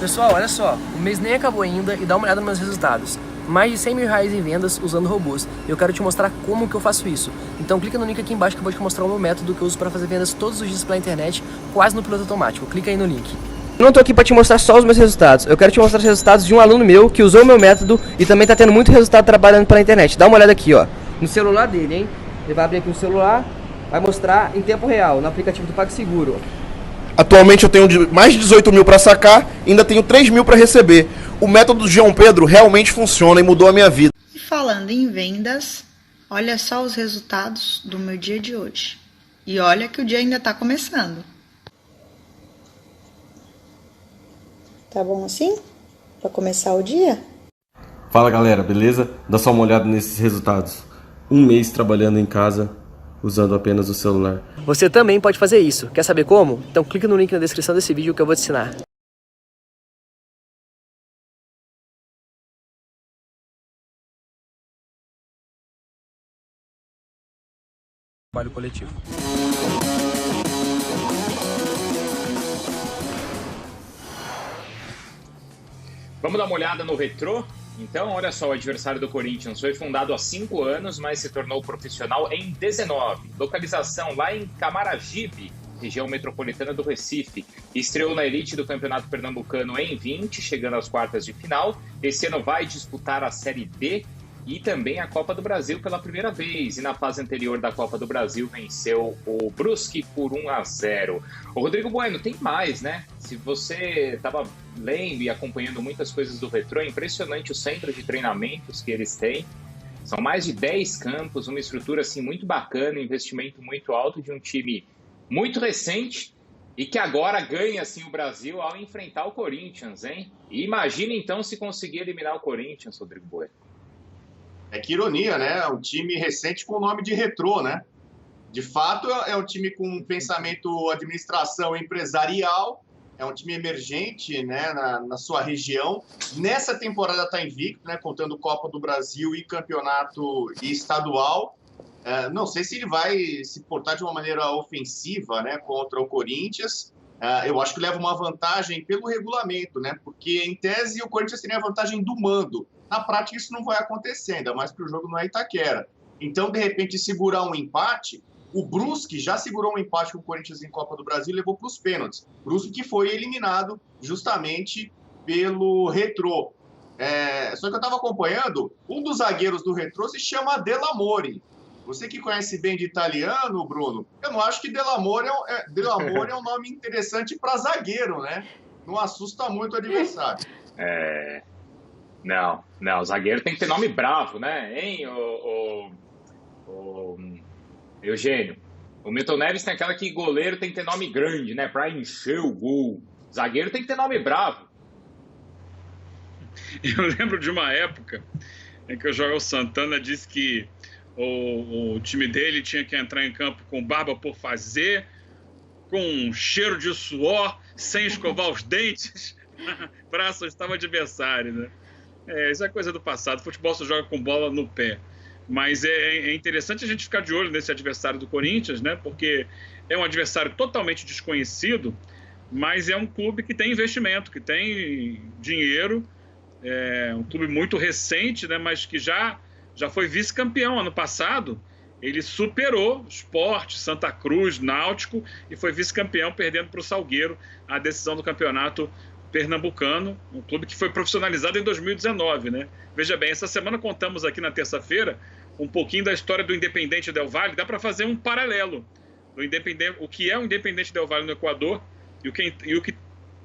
Pessoal, olha só, o mês nem acabou ainda e dá uma olhada nos meus resultados. Mais de 100 mil reais em vendas usando robôs. E eu quero te mostrar como que eu faço isso. Então clica no link aqui embaixo que eu vou te mostrar o meu método que eu uso para fazer vendas todos os dias pela internet, quase no piloto automático. Clica aí no link. Eu não tô aqui para te mostrar só os meus resultados. Eu quero te mostrar os resultados de um aluno meu que usou o meu método e também tá tendo muito resultado trabalhando pela internet. Dá uma olhada aqui, ó. No celular dele, hein? Ele vai abrir aqui o celular, vai mostrar em tempo real, no aplicativo do PagSeguro. Atualmente eu tenho mais de 18 mil para sacar e ainda tenho 3 mil para receber. O método do João Pedro realmente funciona e mudou a minha vida. E falando em vendas, olha só os resultados do meu dia de hoje. E olha que o dia ainda está começando. Tá bom assim? Para começar o dia? Fala galera, beleza? Dá só uma olhada nesses resultados. Um mês trabalhando em casa, usando apenas o celular. Você também pode fazer isso. Quer saber como? Então clica no link na descrição desse vídeo que eu vou te ensinar. Trabalho coletivo. Vamos dar uma olhada no retrô? Então, olha só, o adversário do Corinthians foi fundado há 5 anos, mas se tornou profissional em 19. Localização lá em Camaragibe, região metropolitana do Recife. Estreou na elite do Campeonato Pernambucano em 20, chegando às quartas de final. Esse ano vai disputar a Série B e também a Copa do Brasil pela primeira vez. E na fase anterior da Copa do Brasil venceu o Brusque por 1-0. O Rodrigo Bueno, tem mais, né? Se você estava lendo e acompanhando muitas coisas do retrô, é impressionante o centro de treinamentos que eles têm. São mais de 10 campos, uma estrutura assim muito bacana, investimento muito alto de um time muito recente e que agora ganha assim o Brasil ao enfrentar o Corinthians, hein? E imagina então se conseguir eliminar o Corinthians, Rodrigo Bueno. Que ironia, né? Um time recente com o nome de retrô, né? De fato, é um time com um pensamento administração empresarial, é um time emergente, né, na sua região. Nessa temporada está invicto, né, contando Copa do Brasil e campeonato estadual. Não sei se ele vai se portar de uma maneira ofensiva, né, contra o Corinthians. Eu acho que leva uma vantagem pelo regulamento, né? Porque, em tese, o Corinthians teria a vantagem do mando. Na prática, isso não vai acontecer, ainda mais que o jogo não é Itaquera. Então, de repente, segurar um empate. O Brusque já segurou um empate com o Corinthians em Copa do Brasil e levou para os pênaltis. Brusque que foi eliminado justamente pelo Retrô. Só que eu estava acompanhando, um dos zagueiros do Retrô se chama Delamore. Você que conhece bem de italiano, Bruno, eu não acho que Delamore é um nome interessante para zagueiro, né? Não assusta muito o adversário. Não, zagueiro tem que ter nome bravo, né? Hein, Eugênio? O Milton Neves tem aquela que goleiro tem que ter nome grande, né? Pra encher o gol. Zagueiro tem que ter nome bravo. Eu lembro de uma época em que o Joel Santana disse que o time dele tinha que entrar em campo com barba por fazer, com cheiro de suor, sem escovar os dentes, para assustar o adversário, né? Isso é coisa do passado. O futebol se joga com bola no pé. Mas é interessante a gente ficar de olho nesse adversário do Corinthians, né? Porque é um adversário totalmente desconhecido, mas é um clube que tem investimento, que tem dinheiro. É um clube muito recente, né? Mas que já foi vice-campeão ano passado. Ele superou Sport, Santa Cruz, Náutico e foi vice-campeão, perdendo para o Salgueiro a decisão do campeonato pernambucano, um clube que foi profissionalizado em 2019, né? Veja bem, essa semana contamos aqui na terça-feira um pouquinho da história do Independente Del Valle. Dá para fazer um paralelo do o que é o Independente Del Valle no Equador e o que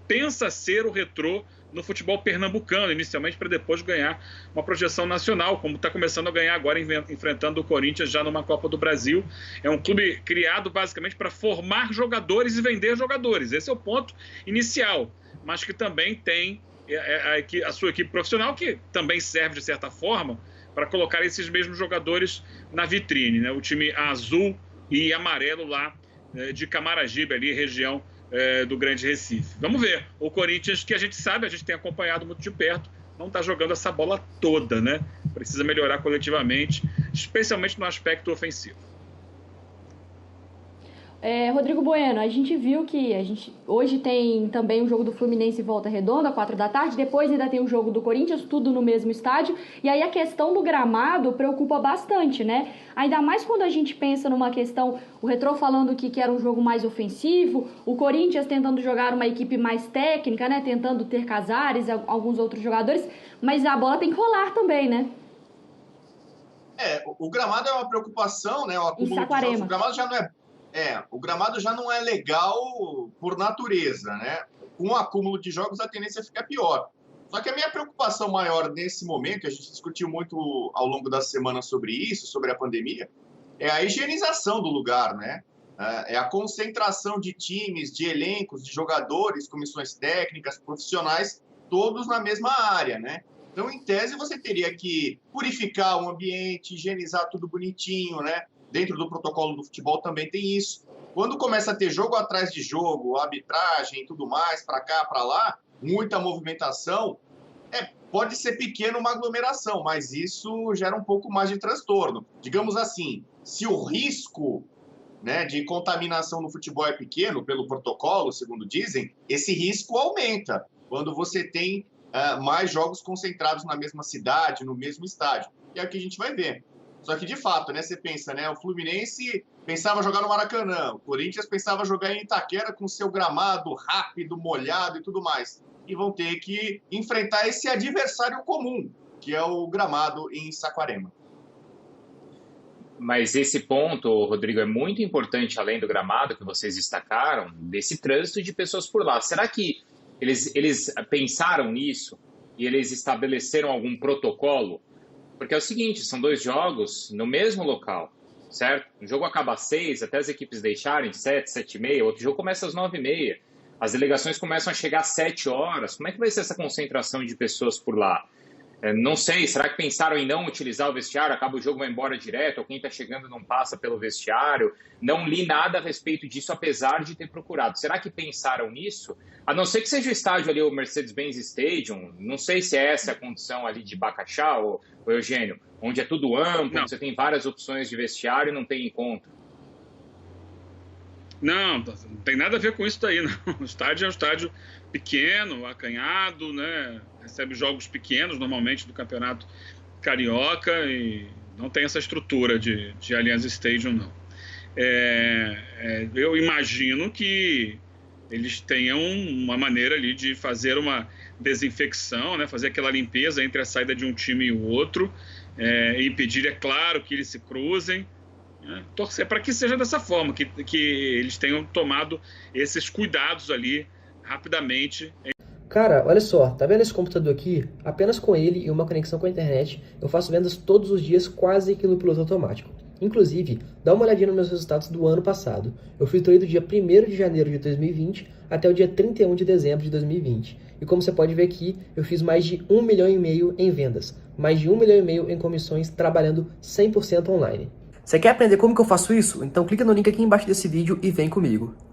pensa ser o Retrô no futebol pernambucano, inicialmente, para depois ganhar uma projeção nacional, como está começando a ganhar agora, enfrentando o Corinthians já numa Copa do Brasil. É um clube criado basicamente para formar jogadores e vender jogadores. Esse é o ponto inicial, mas que também tem a sua equipe profissional, que também serve, de certa forma, para colocar esses mesmos jogadores na vitrine, né? O time azul e amarelo lá de Camaragibe, ali, região do Grande Recife. Vamos ver. O Corinthians, que a gente sabe, a gente tem acompanhado muito de perto, não está jogando essa bola toda, né? Precisa melhorar coletivamente, especialmente no aspecto ofensivo. Rodrigo Bueno, a gente viu que hoje tem também o jogo do Fluminense em Volta Redonda, 4 da tarde, depois ainda tem o jogo do Corinthians, tudo no mesmo estádio, e aí a questão do gramado preocupa bastante, né? Ainda mais quando a gente pensa numa questão, o Retrô falando que era um jogo mais ofensivo, o Corinthians tentando jogar uma equipe mais técnica, né? Tentando ter Casares, alguns outros jogadores, mas a bola tem que rolar também, né? O gramado é uma preocupação, né? O acúmulo de jogos. O gramado já não é legal por natureza, né? Com o acúmulo de jogos, a tendência fica pior. Só que a minha preocupação maior nesse momento, a gente discutiu muito ao longo da semana sobre isso, sobre a pandemia, é a higienização do lugar, né? É a concentração de times, de elencos, de jogadores, comissões técnicas, profissionais, todos na mesma área, né? Então, em tese, você teria que purificar o ambiente, higienizar tudo bonitinho, né? Dentro do protocolo do futebol também tem isso. Quando começa a ter jogo atrás de jogo, arbitragem e tudo mais, para cá, para lá, muita movimentação, pode ser pequeno uma aglomeração, mas isso gera um pouco mais de transtorno. Digamos assim, se o risco, né, de contaminação no futebol é pequeno, pelo protocolo, segundo dizem, esse risco aumenta quando você tem mais jogos concentrados na mesma cidade, no mesmo estádio. E é o que a gente vai ver. Só que, de fato, né, você pensa, né, o Fluminense pensava jogar no Maracanã, o Corinthians pensava jogar em Itaquera com seu gramado rápido, molhado e tudo mais. E vão ter que enfrentar esse adversário comum, que é o gramado em Saquarema. Mas esse ponto, Rodrigo, é muito importante, além do gramado que vocês destacaram, desse trânsito de pessoas por lá. Será que eles pensaram nisso e eles estabeleceram algum protocolo? Porque é o seguinte, são 2 jogos no mesmo local, certo? O jogo acaba às 6, até as equipes deixarem, 7, 7h30, outro jogo começa às 9h30. As delegações começam a chegar às 7 horas. Como é que vai ser essa concentração de pessoas por lá? Não sei, será que pensaram em não utilizar o vestiário? Acaba o jogo, vai embora direto, ou quem está chegando não passa pelo vestiário? Não li nada a respeito disso, apesar de ter procurado. Será que pensaram nisso? A não ser que seja o estádio ali, o Mercedes-Benz Stadium, não sei se essa é a condição ali de Bacaxá, ou Eugênio, onde é tudo amplo, você tem várias opções de vestiário e não tem encontro. Não tem nada a ver com isso daí, não. O estádio é um estádio pequeno, acanhado, né? Recebe jogos pequenos, normalmente, do Campeonato Carioca, e não tem essa estrutura de Allianz Stadium, não. Eu imagino que eles tenham uma maneira ali de fazer uma desinfecção, né? Fazer aquela limpeza entre a saída de um time e o outro, e impedir, é claro, que eles se cruzem. Torcer para que seja dessa forma, que eles tenham tomado esses cuidados ali rapidamente. Cara, olha só, tá vendo esse computador aqui? Apenas com ele e uma conexão com a internet, eu faço vendas todos os dias quase que no piloto automático. Inclusive, dá uma olhadinha nos meus resultados do ano passado. Eu filtrei do dia 1º de janeiro de 2020 até o dia 31 de dezembro de 2020. E como você pode ver aqui, eu fiz mais de 1,5 milhão em vendas, mais de 1,5 milhão em comissões, trabalhando 100% online. Você quer aprender como que eu faço isso? Então clica no link aqui embaixo desse vídeo e vem comigo.